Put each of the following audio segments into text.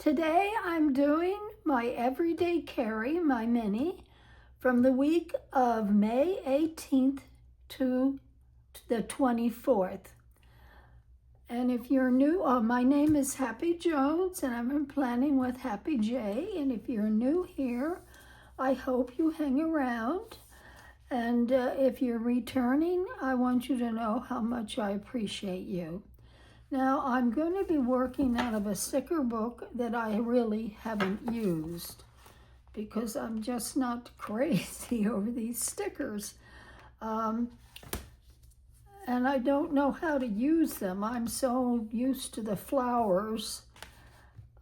Today I'm doing my everyday carry, my mini, from the week of May 18th to the 24th. And if you're new, my name is Happy Jones and I'm in planning with Happy J. And if you're new here, I hope you hang around. And if you're returning, I want you to know how much I appreciate you. Now, I'm going to be working out of a sticker book that I really haven't used because I'm just not crazy over these stickers. And I don't know how to use them. I'm so used to the flowers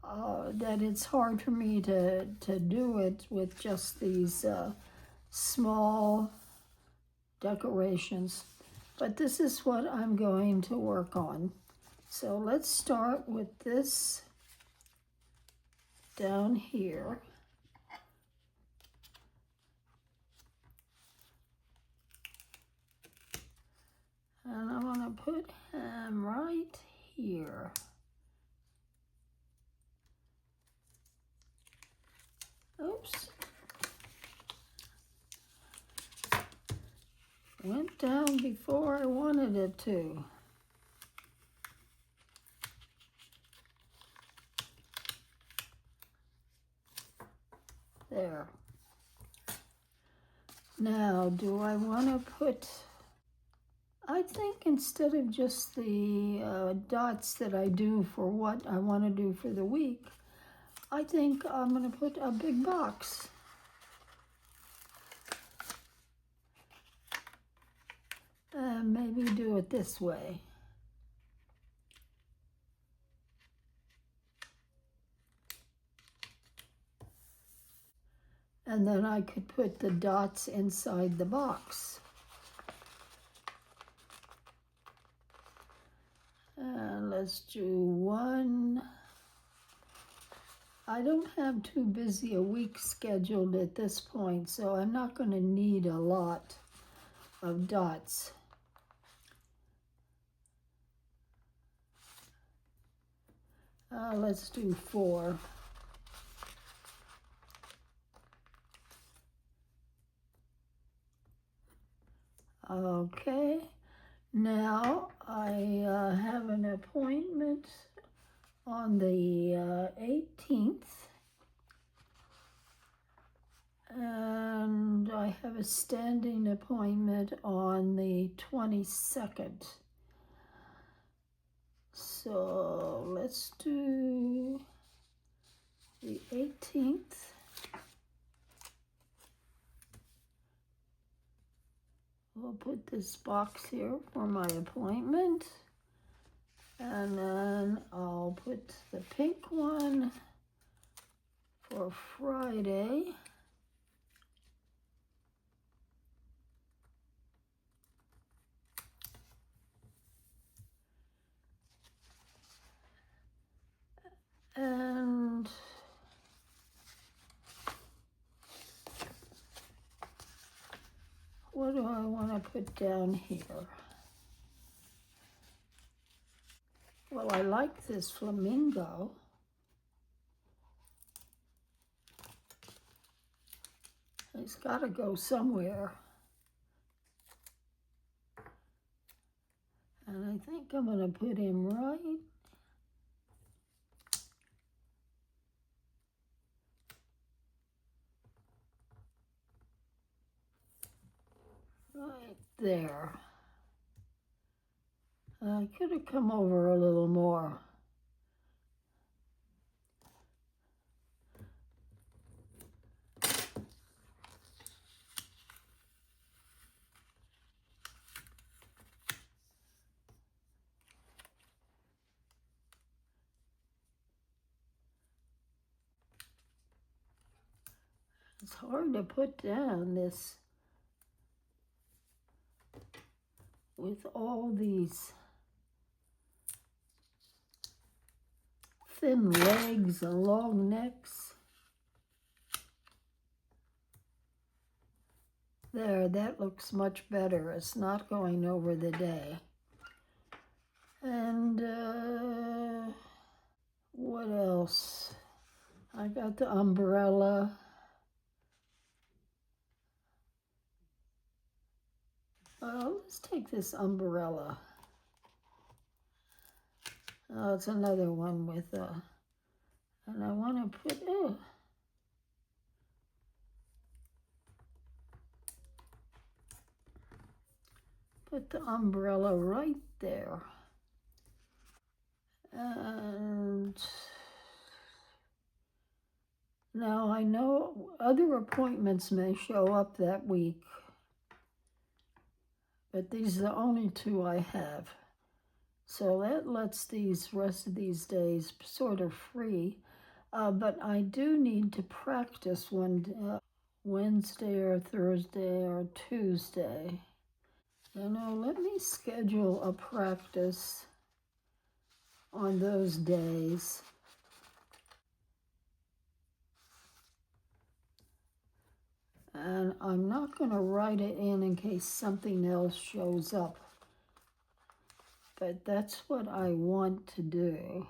that it's hard for me to do it with just these small decorations. But this is what I'm going to work on. So let's start with this down here. And I want to put him right here. Oops. Went down before I wanted it to. There. Now, do I want to put, I think instead of just the dots that I do for what I want to do for the week, I think I'm going to put a big box. And maybe do it this way. And then I could put the dots inside the box. And let's do one. I don't have too busy a week scheduled at this point, so I'm not going to need a lot of dots. Let's do 4. Okay, now I have an appointment on the 18th, and I have a standing appointment on the 22nd. So let's do the 18th. We'll put this box here for my appointment. And then I'll put the pink one for Friday. And what do I want to put down here? Well, I like this flamingo. It's got to go somewhere. And I think I'm going to put him right there. I could have come over a little more. It's hard to put down this with all these thin legs and long necks. There, that looks much better. It's not going over the day. And what else? got the umbrella. Let's take this umbrella. Oh, it's another one with and I want to put the umbrella right there. And now I know other appointments may show up that week, but these are the only two I have. So that lets these rest of these days sort of free. But I do need to practice one Wednesday or Thursday or Tuesday. You know, let me schedule a practice on those days. And I'm not going to write it in case something else shows up. But that's what I want to do.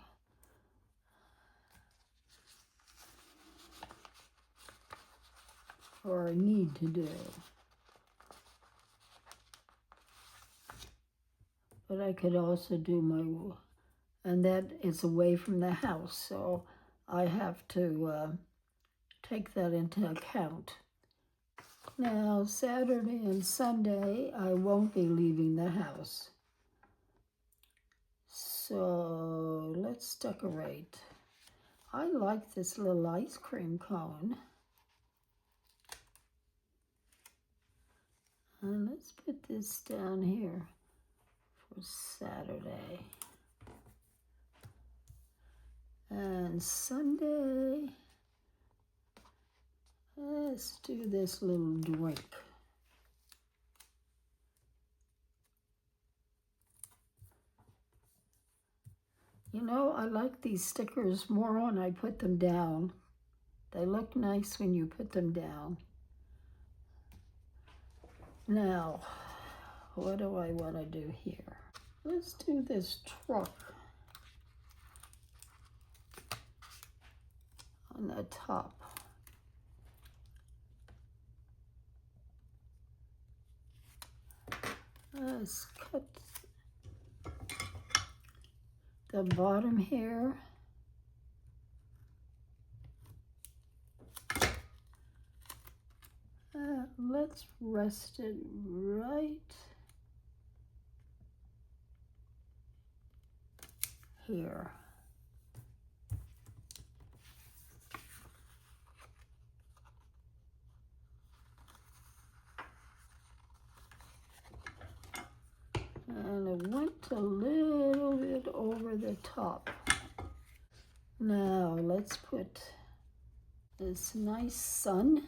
Or I need to do. But I could also do my, and that is away from the house, so I have to take that into account. Now, Saturday and Sunday, I won't be leaving the house. So let's decorate. I like this little ice cream cone. And let's put this down here for Saturday. And Sunday, let's do this little drink. You know, I like these stickers more when I put them down. They look nice when you put them down. Now, what do I want to do here? Let's do this truck on the top. Let's cut the bottom here. Let's rest it right here. And it went a little bit over the top. Now let's put this nice sun.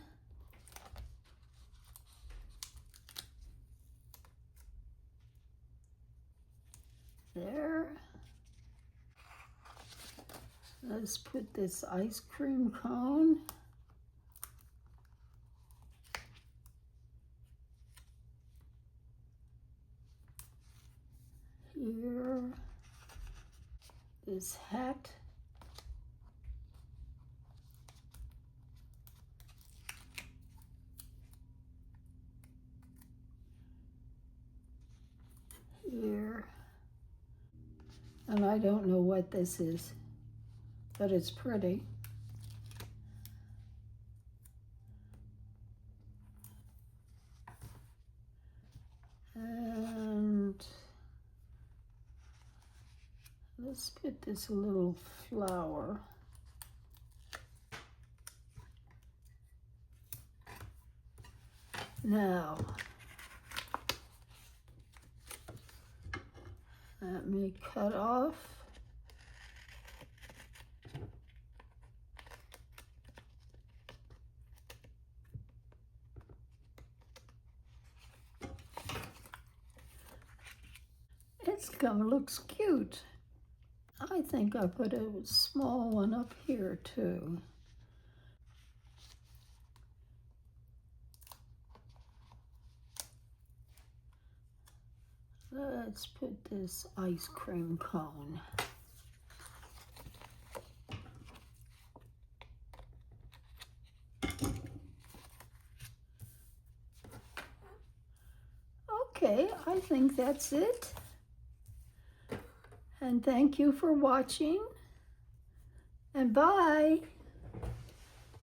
There. Let's put this ice cream cone. Here. This hat. Here. And I don't know what this is, but it's pretty. And let's put this little flower. Now, let me cut off. It's looks cute. I think I put a small one up here too. Let's put this ice cream cone. Okay, I think that's it. And thank you for watching. And bye.